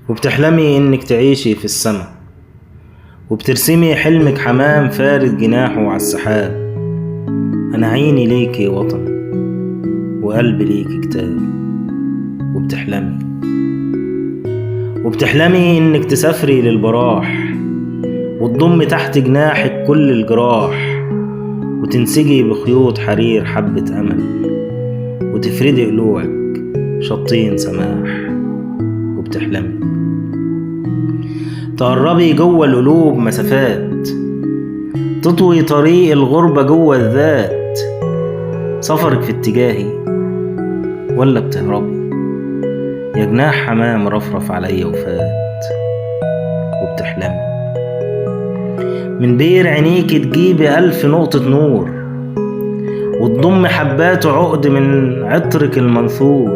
وبتحلمي انك تعيشي في السما، وبترسمي حلمك حمام فارد جناحه على السحاب. انا عيني ليكي وطن وقلبي ليكي كتاب. وبتحلمي انك تسافري للبراح، وتضمي تحت جناحك كل الجراح، وتنسجي بخيوط حرير حبة امل، وتفردي قلوعك شطين سماح. وبتحلمي تقربي جوه القلوب مسافات، تطوي طريق الغربة جوه الذات. سفرك في اتجاهي ولا بتهربي؟ يا جناح حمام رفرف عليا وفات. وبتحلمي من بير عينيكي تجيبي 1000 نقطة نور، وتضم حبات عقد من عطرك المنثور.